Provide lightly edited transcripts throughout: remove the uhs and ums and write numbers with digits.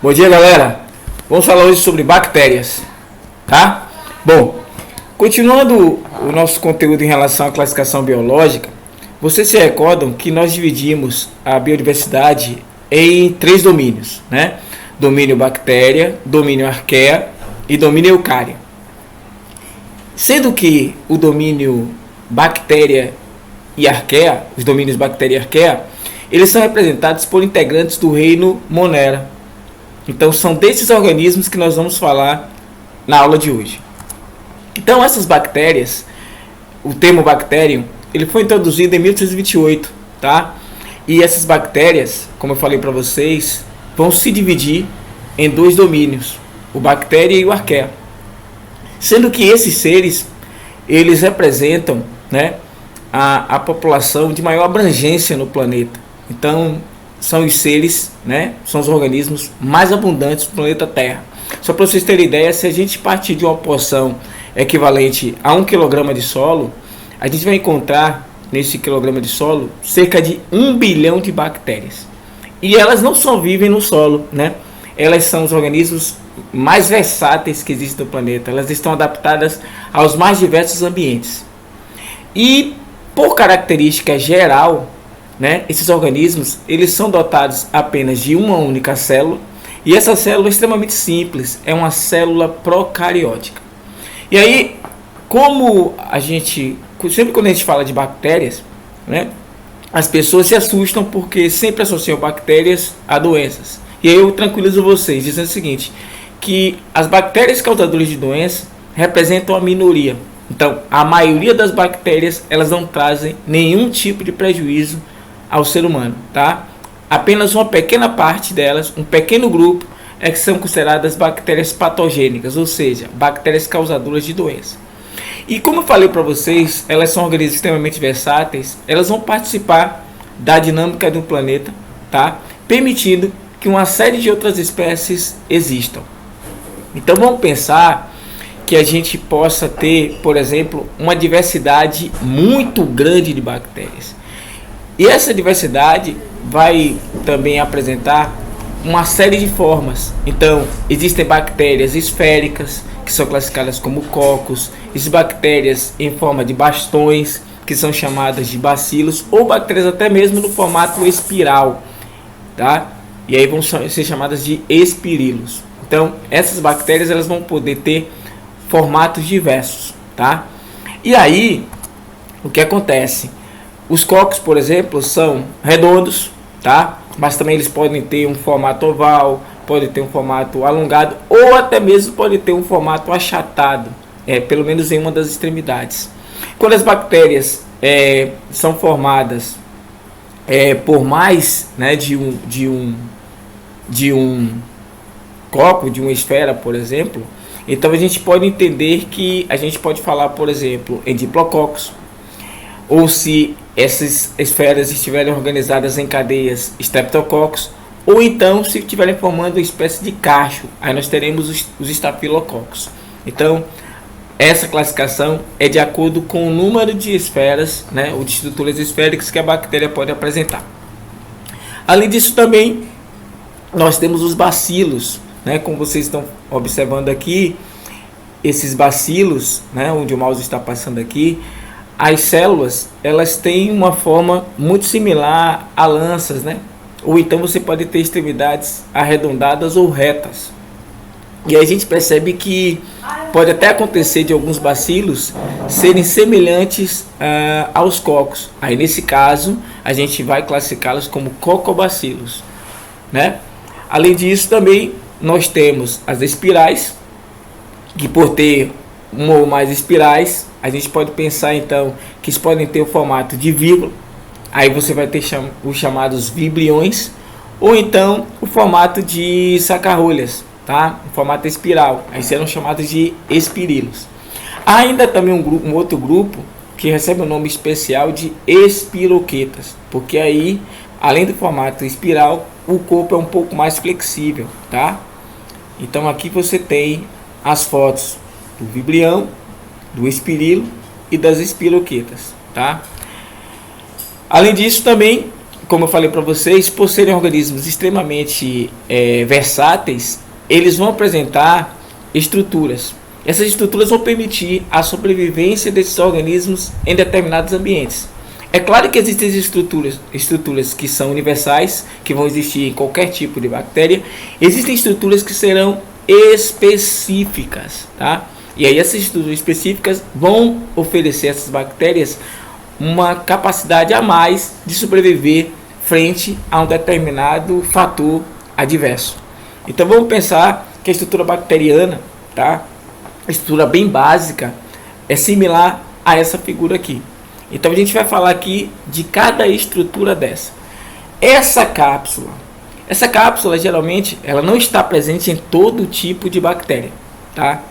Bom dia, galera. Vamos falar hoje sobre bactérias, tá? Bom, continuando o nosso conteúdo em relação à classificação biológica, vocês se recordam que nós dividimos a biodiversidade em 3 domínios, né? Domínio bactéria, domínio arqueia e domínio eucária. Sendo que o domínio bactéria e arqueia, os domínios bactéria e arqueia, eles são representados por integrantes do reino Monera. Então são desses organismos que nós vamos falar na aula de hoje. Então essas bactérias, o termo bacterium, ele foi introduzido em 1828, tá? E essas bactérias, como eu falei para vocês, vão se dividir em 2 domínios, o bactéria e o arqueia. Sendo que esses seres, eles representam, né, a população de maior abrangência no planeta. Então, são os seres, né, são os organismos mais abundantes do planeta Terra. Só para vocês terem ideia, se a gente partir de uma porção equivalente a 1 kg de solo, a gente vai encontrar nesse quilograma de solo cerca de 1 bilhão de bactérias. E elas não só vivem no solo, né? Elas são os organismos mais versáteis que existem no planeta. Elas estão adaptadas aos mais diversos ambientes. E por característica geral, né, esses organismos, eles são dotados apenas de uma única célula, e essa célula é extremamente simples, é uma célula procariótica. E aí, como a gente, sempre quando a gente fala de bactérias, né, as pessoas se assustam porque sempre associam bactérias a doenças. E aí eu tranquilizo vocês dizendo o seguinte, que as bactérias causadoras de doenças representam a minoria. Então, a maioria das bactérias, elas não trazem nenhum tipo de prejuízo ao ser humano, tá? Apenas uma pequena parte delas, um pequeno grupo, é que são consideradas bactérias patogênicas, ou seja, bactérias causadoras de doença. E como eu falei para vocês, elas são organismos extremamente versáteis, elas vão participar da dinâmica do planeta, tá? Permitindo que uma série de outras espécies existam. Então vamos pensar que a gente possa ter, por exemplo, uma diversidade muito grande de bactérias. E essa diversidade vai também apresentar uma série de formas. Então, existem bactérias esféricas, que são classificadas como cocos, existem bactérias em forma de bastões, que são chamadas de bacilos, ou bactérias até mesmo no formato espiral, tá? E aí vão ser chamadas de espirilos. Então, essas bactérias, elas vão poder ter formatos diversos, tá? E aí, o que acontece? Os cocos, por exemplo, são redondos, tá? Mas também eles podem ter um formato oval, podem ter um formato alongado, ou até mesmo pode ter um formato achatado, pelo menos em uma das extremidades. Quando as bactérias são formadas por mais, né, de um copo, de uma esfera, por exemplo, então a gente pode entender que a gente pode falar, por exemplo, em diplococos, ou se essas esferas estiverem organizadas em cadeias, streptococcus, ou então se estiverem formando uma espécie de cacho, aí nós teremos os estafilococos. Então, essa classificação é de acordo com o número de esferas, né, ou de estruturas esféricas que a bactéria pode apresentar. Além disso também, nós temos os bacilos, né, como vocês estão observando aqui, esses bacilos, né, onde o mouse está passando aqui, as células, elas têm uma forma muito similar a lanças, né? Ou então você pode ter extremidades arredondadas ou retas. E aí a gente percebe que pode até acontecer de alguns bacilos serem semelhantes aos cocos. Aí nesse caso, a gente vai classificá-los como cocobacilos, né? Além disso também, nós temos as espirais, que por ter uma ou mais espirais, a gente pode pensar então que eles podem ter o formato de vírgula, aí você vai ter os chamados vibriões, ou então o formato de sacarrolhas, tá? O formato espiral, aí serão chamados de espirilos. Há ainda também um outro grupo que recebe o nome especial de espiroquetas, porque aí, além do formato espiral, o corpo é um pouco mais flexível, tá? Então aqui você tem as fotos do vibrião, do espirilo e das espiroquetas, tá? Além disso também como eu falei para vocês, por serem organismos extremamente versáteis, eles vão apresentar estruturas. Essas estruturas vão permitir a sobrevivência desses organismos em determinados ambientes. É claro que existem estruturas que são universais, que vão existir em qualquer tipo de bactéria. Existem estruturas que serão específicas, tá? E aí essas estruturas específicas vão oferecer a essas bactérias uma capacidade a mais de sobreviver frente a um determinado fator adverso. Então vamos pensar que a estrutura bacteriana, tá? A estrutura bem básica, é similar a essa figura aqui. Então a gente vai falar aqui de cada estrutura dessa. Essa cápsula geralmente ela não está presente em todo tipo de bactéria, tá?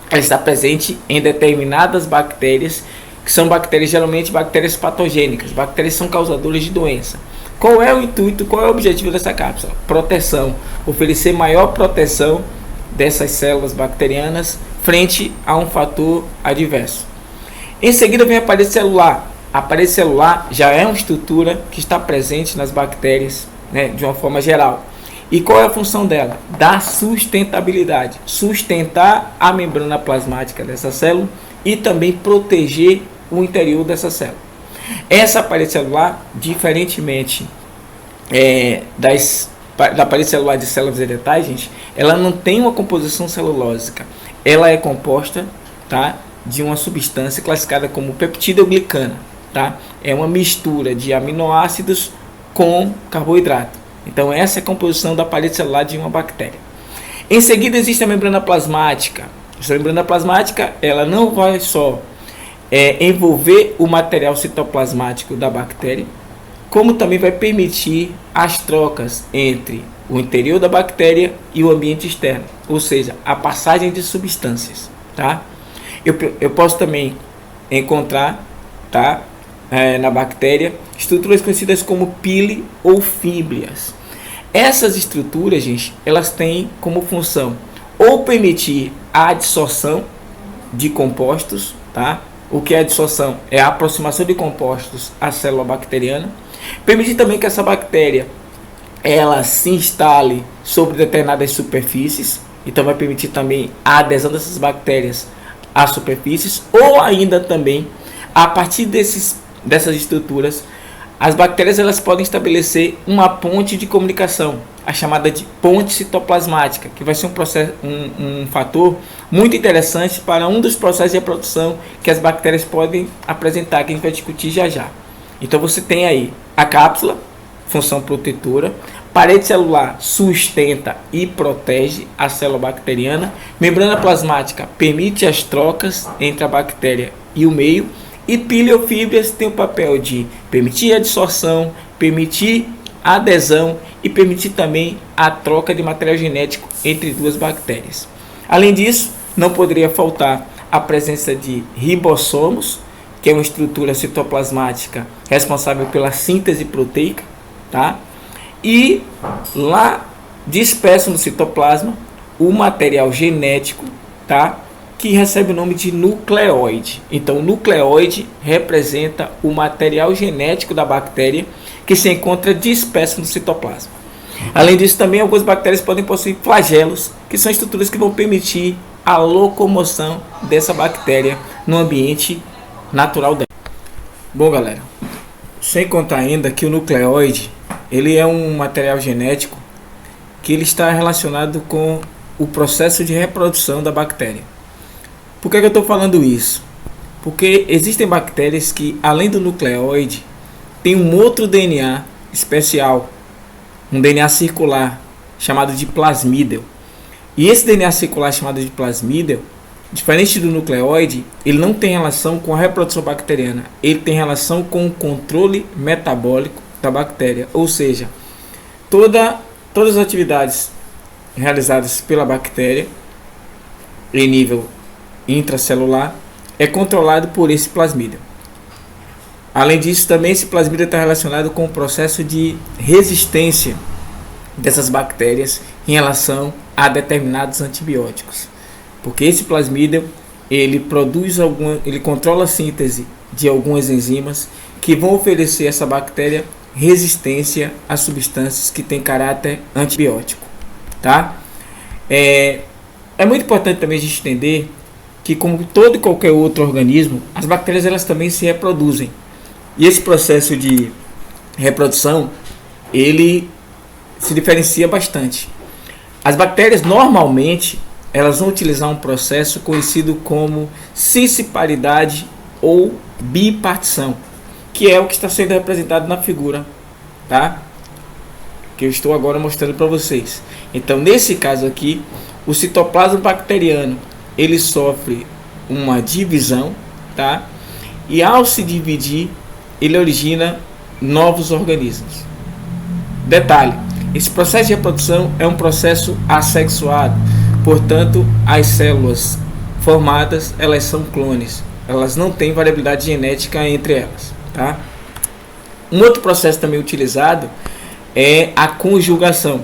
Ela está presente em determinadas bactérias, que são bactérias, geralmente bactérias patogênicas. Bactérias são causadoras de doença. Qual é o intuito, qual é o objetivo dessa cápsula? Proteção, oferecer maior proteção dessas células bacterianas frente a um fator adverso. Em seguida vem a parede celular. A parede celular já é uma estrutura que está presente nas bactérias, né, de uma forma geral. E qual é a função dela? Dar sustentabilidade, sustentar a membrana plasmática dessa célula e também proteger o interior dessa célula. Essa parede celular, diferentemente da parede celular de células vegetais, gente, ela não tem uma composição celulósica. Ela é composta, tá, de uma substância classificada como peptidoglicana, tá? É uma mistura de aminoácidos com carboidrato. Então essa é a composição da parede celular de uma bactéria. Em seguida existe a membrana plasmática. Essa membrana plasmática ela não vai só envolver o material citoplasmático da bactéria, como também vai permitir as trocas entre o interior da bactéria e o ambiente externo, ou seja, a passagem de substâncias, tá? Eu posso também encontrar, tá, na bactéria estruturas conhecidas como pile ou fímbrias. Essas estruturas, gente, elas têm como função ou permitir a adsorção de compostos, tá? O que é a adsorção? É a aproximação de compostos à célula bacteriana. Permitir também que essa bactéria ela se instale sobre determinadas superfícies, então vai permitir também a adesão dessas bactérias às superfícies, ou ainda também a partir dessas estruturas as bactérias elas podem estabelecer uma ponte de comunicação, a chamada de ponte citoplasmática, que vai ser um fator muito interessante para um dos processos de reprodução que as bactérias podem apresentar, que a gente vai discutir já já. Então você tem aí a cápsula, função protetora, parede celular sustenta e protege a célula bacteriana, membrana plasmática permite as trocas entre a bactéria e o meio, e pileofíbrias tem o papel de permitir a adsorção, permitir a adesão e permitir também a troca de material genético entre duas bactérias. Além disso, não poderia faltar a presença de ribossomos, que é uma estrutura citoplasmática responsável pela síntese proteica, tá? E lá disperso no citoplasma o material genético, tá? Que recebe o nome de nucleóide. Então, o nucleóide representa o material genético da bactéria que se encontra disperso no citoplasma. Além disso, também algumas bactérias podem possuir flagelos, que são estruturas que vão permitir a locomoção dessa bactéria no ambiente natural dela. Bom, galera, sem contar ainda que o nucleóide ele é um material genético que ele está relacionado com o processo de reprodução da bactéria. Por que eu estou falando isso? Porque existem bactérias que, além do nucleóide, tem um outro DNA especial, um DNA circular, chamado de plasmídeo. E esse DNA circular chamado de plasmídeo, diferente do nucleóide, ele não tem relação com a reprodução bacteriana, ele tem relação com o controle metabólico da bactéria, ou seja, todas as atividades realizadas pela bactéria em nível intracelular é controlado por esse plasmídeo. Além disso, também esse plasmídeo está relacionado com o processo de resistência dessas bactérias em relação a determinados antibióticos, porque esse plasmídeo ele controla a síntese de algumas enzimas que vão oferecer a essa bactéria resistência a substâncias que têm caráter antibiótico, tá? É muito importante também a gente entender que, como todo e qualquer outro organismo, as bactérias elas também se reproduzem. E esse processo de reprodução, ele se diferencia bastante. As bactérias, normalmente, elas vão utilizar um processo conhecido como cisciparidade ou bipartição, que é o que está sendo representado na figura, tá? Que eu estou agora mostrando para vocês. Então, nesse caso aqui, o citoplasma bacteriano, ele sofre uma divisão, tá? E ao se dividir, ele origina novos organismos. Detalhe, esse processo de reprodução é um processo assexuado, portanto, as células formadas, elas são clones, elas não têm variabilidade genética entre elas, tá? Um outro processo também utilizado é a conjugação.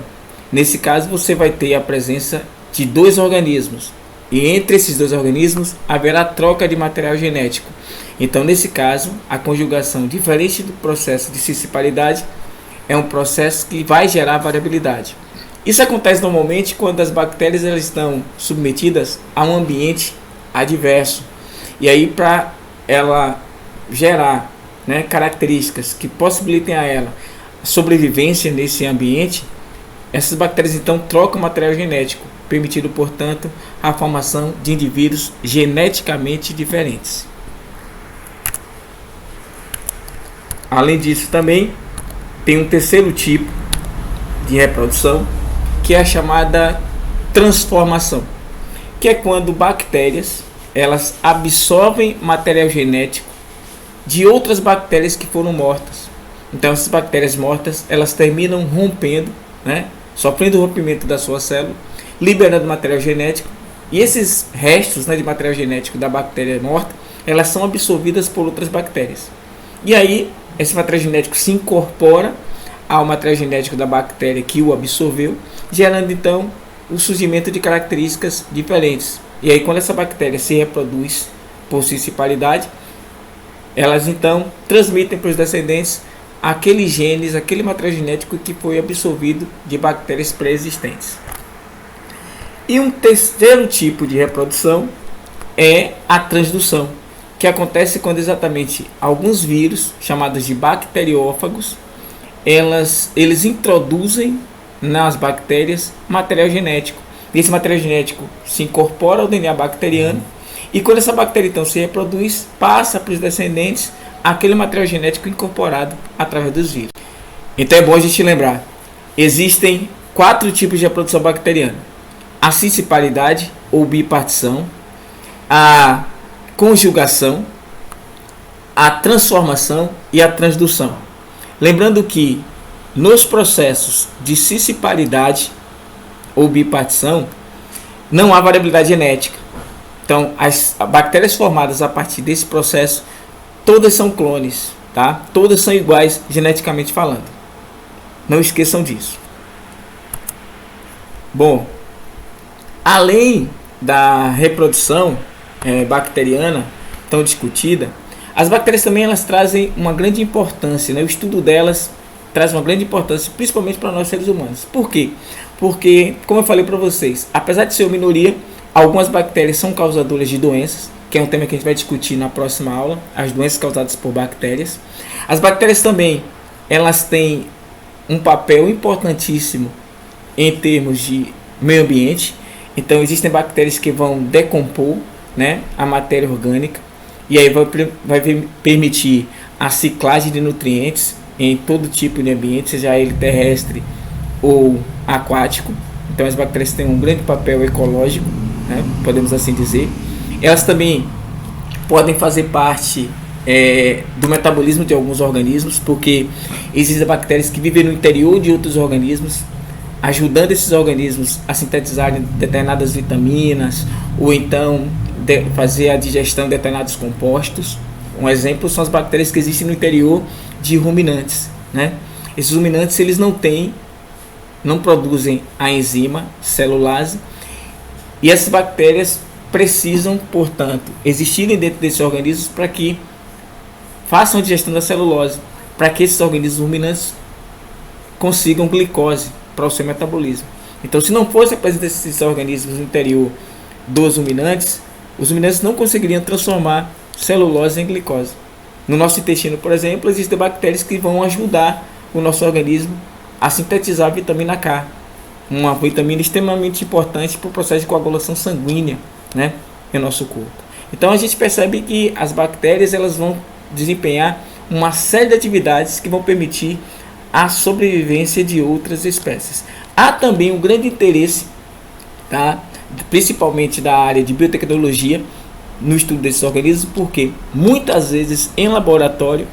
Nesse caso, você vai ter a presença de dois organismos, e entre esses dois organismos haverá troca de material genético. Então, nesse caso, a conjugação, diferente do processo de cisciparidade, é um processo que vai gerar variabilidade. Isso acontece normalmente quando as bactérias elas estão submetidas a um ambiente adverso. E aí, para ela gerar, né, características que possibilitem a ela a sobrevivência nesse ambiente, essas bactérias então trocam material genético, permitindo, portanto, a formação de indivíduos geneticamente diferentes. Além disso, também tem um terceiro tipo de reprodução, que é a chamada transformação, que é quando bactérias elas absorvem material genético de outras bactérias que foram mortas. Então, essas bactérias mortas elas terminam rompendo, né, sofrendo o rompimento da sua célula, liberando material genético, e esses restos, né, de material genético da bactéria morta, elas são absorvidas por outras bactérias. E aí, esse material genético se incorpora ao material genético da bactéria que o absorveu, gerando então o surgimento de características diferentes. E aí, quando essa bactéria se reproduz por cisciparidade, elas então transmitem para os descendentes aqueles genes, aquele material genético que foi absorvido de bactérias pré-existentes. E um terceiro tipo de reprodução é a transdução, que acontece quando exatamente alguns vírus, chamados de bacteriófagos, eles introduzem nas bactérias material genético. E esse material genético se incorpora ao DNA bacteriano, e quando essa bactéria então se reproduz, passa para os descendentes aquele material genético incorporado através dos vírus. Então é bom a gente lembrar, existem 4 tipos de reprodução bacteriana: a cisciparidade ou bipartição, a conjugação, a transformação e a transdução. Lembrando que nos processos de cisciparidade ou bipartição não há variabilidade genética. Então, as bactérias formadas a partir desse processo, todas são clones, tá? Todas são iguais geneticamente falando. Não esqueçam disso. Bom, além da reprodução bacteriana tão discutida, as bactérias também elas trazem uma grande importância, né? O estudo delas traz uma grande importância, principalmente para nós seres humanos. Por quê? Porque, como eu falei para vocês, apesar de ser uma minoria, algumas bactérias são causadoras de doenças, que é um tema que a gente vai discutir na próxima aula, as doenças causadas por bactérias. As bactérias também, elas têm um papel importantíssimo em termos de meio ambiente. Então, existem bactérias que vão decompor, né, a matéria orgânica, e aí vai permitir a ciclagem de nutrientes em todo tipo de ambiente, seja ele terrestre ou aquático. Então as bactérias têm um grande papel ecológico, né, podemos assim dizer. Elas também podem fazer parte do metabolismo de alguns organismos, porque existem bactérias que vivem no interior de outros organismos, ajudando esses organismos a sintetizarem determinadas vitaminas, ou então fazer a digestão de determinados compostos. Um exemplo são as bactérias que existem no interior de ruminantes, né? Esses ruminantes eles não produzem a enzima celulase, e essas bactérias precisam, portanto, existirem dentro desses organismos para que façam a digestão da celulose. para que esses organismos ruminantes consigam glicose para o seu metabolismo. Então, se não fosse a presença desses organismos no interior dos ruminantes, os ruminantes não conseguiriam transformar celulose em glicose. No nosso intestino, por exemplo, existem bactérias que vão ajudar o nosso organismo a sintetizar a vitamina K, uma vitamina extremamente importante para o processo de coagulação sanguínea, né, no nosso corpo. Então a gente percebe que as bactérias elas vão desempenhar uma série de atividades que vão permitir a sobrevivência de outras espécies. Há também um grande interesse, tá, principalmente da área de biotecnologia, no estudo desses organismos, porque muitas vezes em laboratório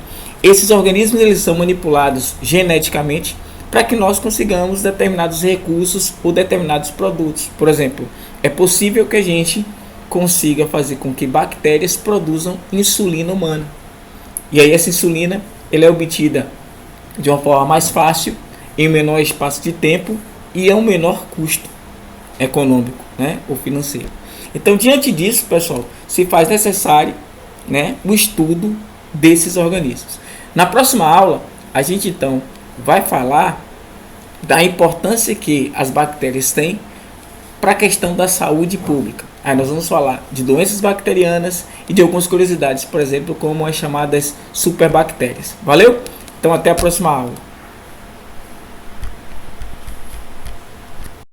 esses organismos eles são manipulados geneticamente para que nós consigamos determinados recursos ou determinados produtos. Por exemplo, é possível que a gente consiga fazer com que bactérias produzam insulina humana. E aí essa insulina ela é obtida de uma forma mais fácil, em menor espaço de tempo e a um menor custo econômico, né, ou financeiro. Então, diante disso, pessoal, se faz necessário, né, o estudo desses organismos. Na próxima aula, a gente então vai falar da importância que as bactérias têm para a questão da saúde pública. Aí nós vamos falar de doenças bacterianas e de algumas curiosidades, por exemplo, como as chamadas superbactérias. Valeu? Então até a próxima aula.